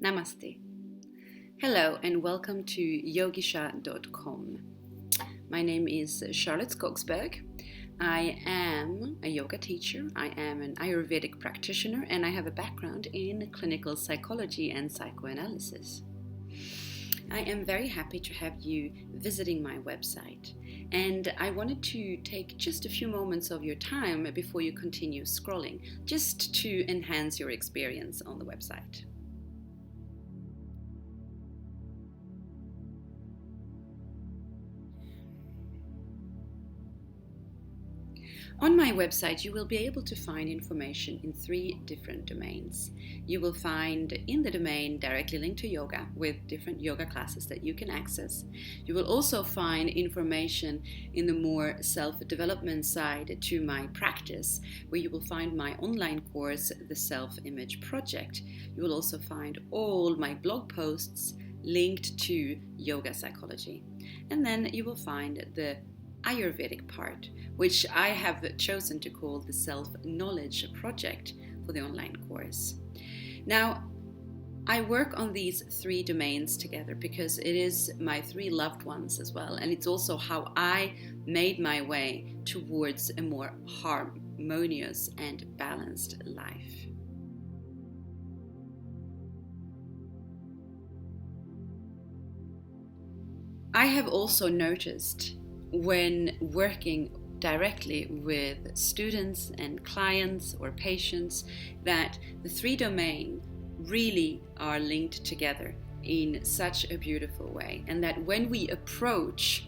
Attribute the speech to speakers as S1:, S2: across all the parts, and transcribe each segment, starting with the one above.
S1: Namaste. Hello and welcome to yogisha.com. My name is Charlotte Skogsberg. I am a yoga teacher, I am an Ayurvedic practitioner, and I have a background in clinical psychology and psychoanalysis. I am very happy to have you visiting my website, and I wanted to take just a few moments of your time before you continue scrolling, just to enhance your experience on the website. On my website, you will be able to find information in 3 different domains. You will find in the domain directly linked to yoga with different yoga classes that you can access. You will also find information in the more self-development side to my practice, where you will find my online course, The Self-Image Project. You will also find all my blog posts linked to yoga psychology. And then you will find the Ayurvedic part, which I have chosen to call the Self-Knowledge Project for the online course. Now, I work on these 3 domains together because it is my 3 loved ones as well, and it's also how I made my way towards a more harmonious and balanced life. I have also noticed when working directly with students and clients or patients that the 3 domains really are linked together in such a beautiful way, and that when we approach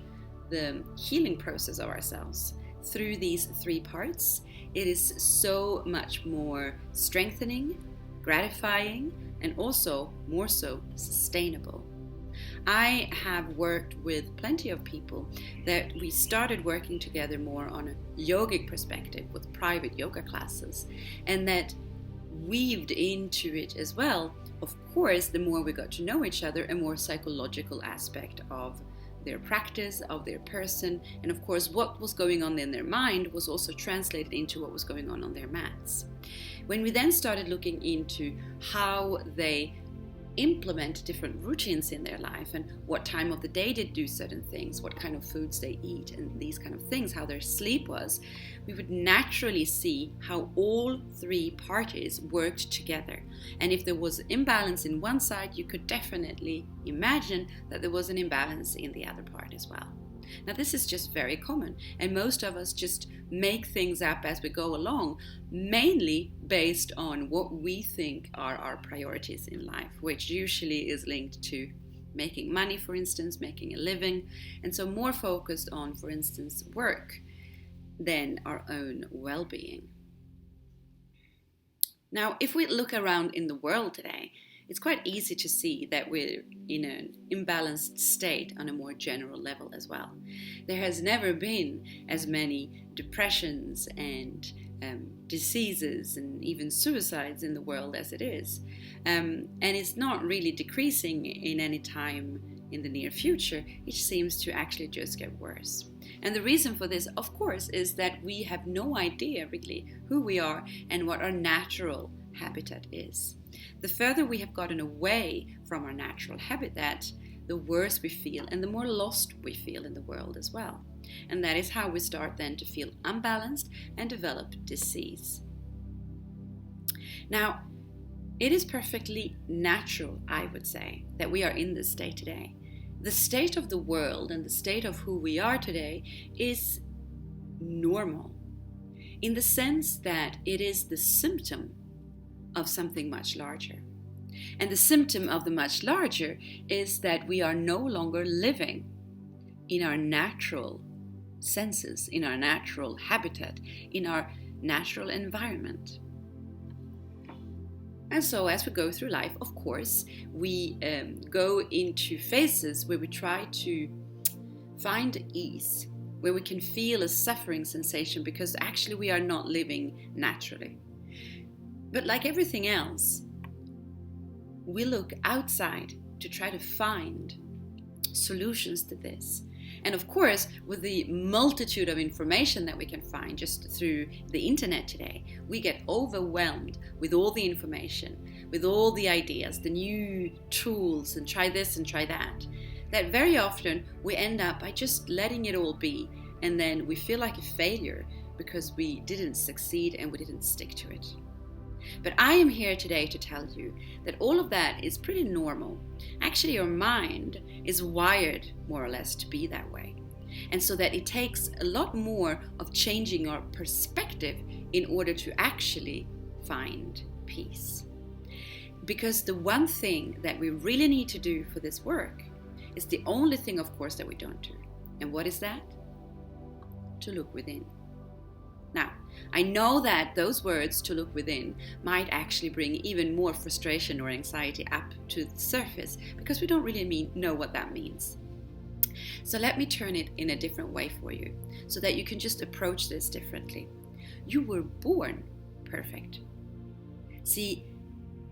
S1: the healing process of ourselves through these 3 parts, it is so much more strengthening, gratifying, and also more so sustainable. I have worked with plenty of people that we started working together more on a yogic perspective with private yoga classes, and that weaved into it as well, of course, the more we got to know each other, a more psychological aspect of their practice, of their person, and of course what was going on in their mind was also translated into what was going on their mats. When we then started looking into how they implement different routines in their life and what time of the day they do certain things, what kind of foods they eat and these kind of things, how their sleep was, we would naturally see how all 3 parties worked together. And if there was imbalance in one side, you could definitely imagine that there was an imbalance in the other part as well. Now, this is just very common, and most of us just make things up as we go along, mainly based on what we think are our priorities in life, which usually is linked to making money, for instance, making a living, and so more focused on, for instance, work than our own well-being. Now, if we look around in the world today, it's quite easy to see that we're in an imbalanced state on a more general level as well. There has never been as many depressions and diseases and even suicides in the world as it is. And it's not really decreasing in any time in the near future. It seems to actually just get worse. And the reason for this, of course, is that we have no idea really who we are and what our natural habitat is. The further we have gotten away from our natural habitat, the worse we feel and the more lost we feel in the world as well. And that is how we start then to feel unbalanced and develop disease. Now, it is perfectly natural, I would say, that we are in this state today. The state of the world and the state of who we are today is normal, in the sense that it is the symptom of something much larger. And the symptom of the much larger is that we are no longer living in our natural senses, in our natural habitat, in our natural environment. And so as we go through life, of course, we go into phases where we try to find ease, where we can feel a suffering sensation because actually we are not living naturally. But like everything else, we look outside to try to find solutions to this. And of course, with the multitude of information that we can find just through the internet today, we get overwhelmed with all the information, with all the ideas, the new tools, and try this and try that, that very often we end up by just letting it all be, and then we feel like a failure because we didn't succeed and we didn't stick to it. But I am here today to tell you that all of that is pretty normal. Actually, your mind is wired more or less to be that way. And so that it takes a lot more of changing our perspective in order to actually find peace. Because the one thing that we really need to do for this work is the only thing, of course, that we don't do. And what is that? To look within. Now, I know that those words, to look within, might actually bring even more frustration or anxiety up to the surface because we don't really know what that means. So let me turn it in a different way for you so that you can just approach this differently. You were born perfect. See,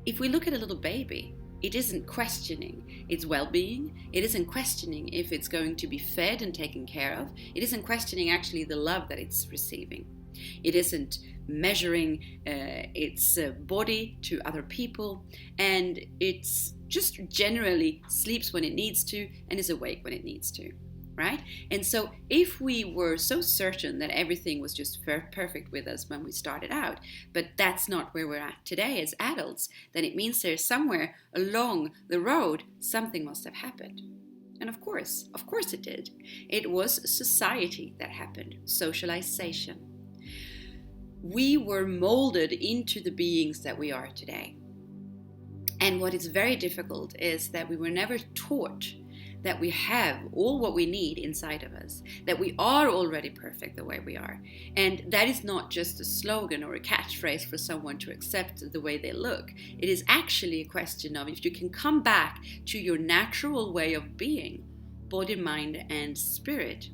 S1: if we look at a little baby, it isn't questioning its well-being. It isn't questioning if it's going to be fed and taken care of. It isn't questioning actually the love that it's receiving. It isn't measuring its body to other people, and it's just generally sleeps when it needs to and is awake when it needs to, right? And so if we were so certain that everything was just perfect with us when we started out, but that's not where we're at today as adults, then it means there's somewhere along the road something must have happened. And of course it did. It was society that happened, socialization. We were molded into the beings that we are today. And what is very difficult is that we were never taught that we have all what we need inside of us, that we are already perfect the way we are. And that is not just a slogan or a catchphrase for someone to accept the way they look. It is actually a question of if you can come back to your natural way of being, body, mind, and spirit,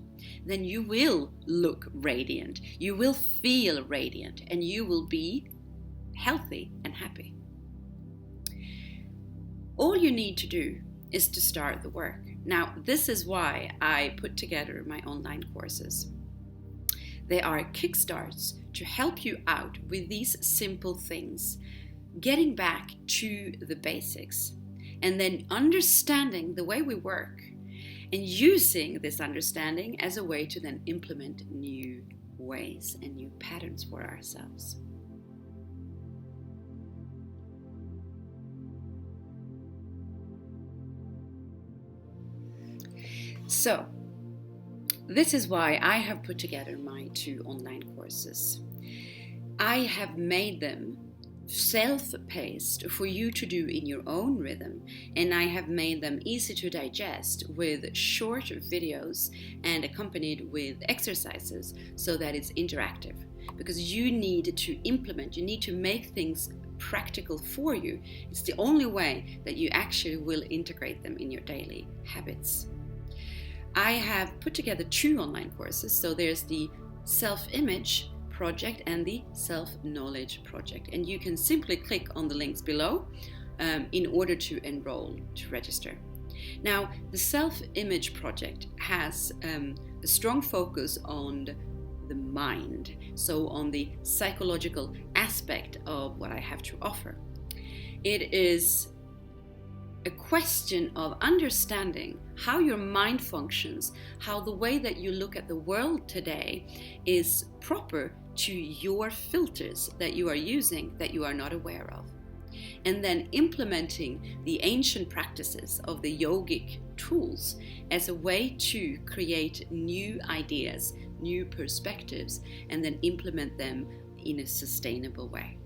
S1: then you will look radiant, you will feel radiant, and you will be healthy and happy. All you need to do is to start the work. Now, this is why I put together my online courses. They are kickstarts to help you out with these simple things, getting back to the basics, and then understanding the way we work, and using this understanding as a way to then implement new ways and new patterns for ourselves. So, this is why I have put together my 2 online courses. I have made them self-paced for you to do in your own rhythm, and I have made them easy to digest with short videos and accompanied with exercises so that it's interactive, because you need to implement, you need to make things practical for you. It's the only way that you actually will integrate them in your daily habits. I have put together 2 online courses, so there's the self-image project and the self-knowledge project, and you can simply click on the links below in order to enroll, to register. Now, the self-image project has a strong focus on the mind, so on the psychological aspect of what I have to offer. It is a question of understanding how your mind functions, how the way that you look at the world today is proper to your filters that you are using that you are not aware of. And then implementing the ancient practices of the yogic tools as a way to create new ideas, new perspectives, and then implement them in a sustainable way.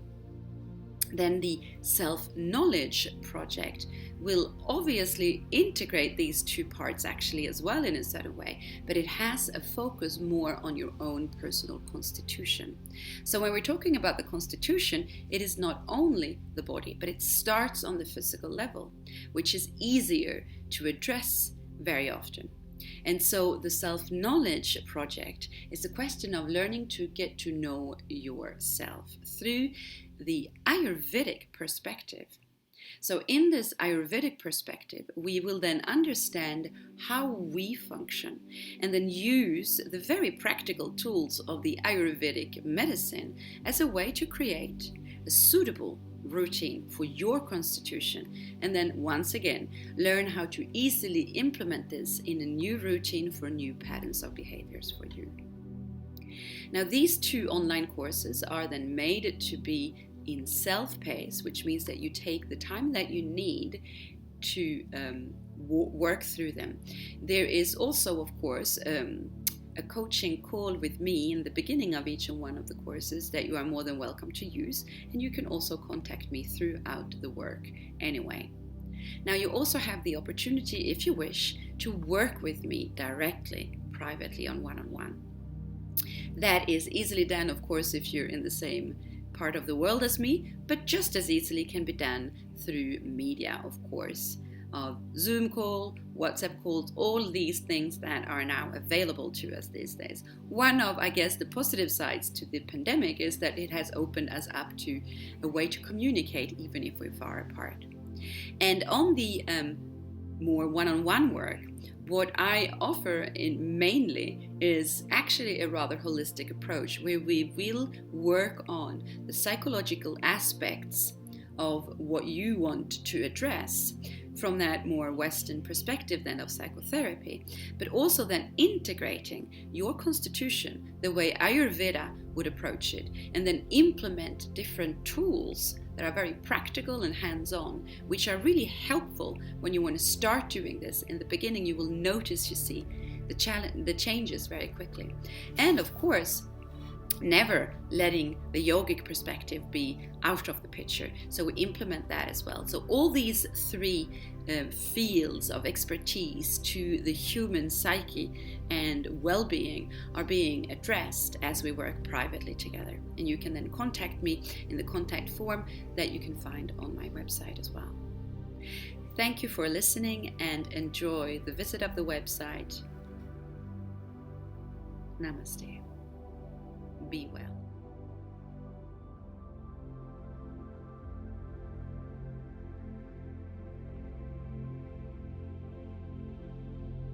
S1: Then the self-knowledge project will obviously integrate these 2 parts actually as well in a certain way, but it has a focus more on your own personal constitution. So when we're talking about the constitution, it is not only the body, but it starts on the physical level, which is easier to address very often. And so the self-knowledge project is a question of learning to get to know yourself through the Ayurvedic perspective. So in this Ayurvedic perspective, we will then understand how we function and then use the very practical tools of the Ayurvedic medicine as a way to create a suitable routine for your constitution, and then once again learn how to easily implement this in a new routine for new patterns of behaviors for you. Now, these 2 online courses are then made to be in self-pace, which means that you take the time that you need to work through them. There is also, of course, a coaching call with me in the beginning of each and one of the courses that you are more than welcome to use, and you can also contact me throughout the work anyway. Now, you also have the opportunity, if you wish, to work with me directly, privately on one-on-one. That is easily done, of course, if you're in the same part of the world as me, but just as easily can be done through media, of course. Zoom call, WhatsApp calls, all these things that are now available to us these days. One of, I guess, the positive sides to the pandemic is that it has opened us up to a way to communicate even if we're far apart. And on the more one-on-one work, what I offer mainly is actually a rather holistic approach where we will work on the psychological aspects of what you want to address from that more Western perspective then of psychotherapy, but also then integrating your constitution the way Ayurveda would approach it, and then implement different tools that are very practical and hands-on, which are really helpful when you want to start doing this. In the beginning, you will notice, you see, the changes very quickly. And of course, never letting the yogic perspective be out of the picture. So we implement that as well. So all these 3 fields of expertise to the human psyche and well-being are being addressed as we work privately together. And you can then contact me in the contact form that you can find on my website as well. Thank you for listening and enjoy the visit of the website. Namaste. Be well.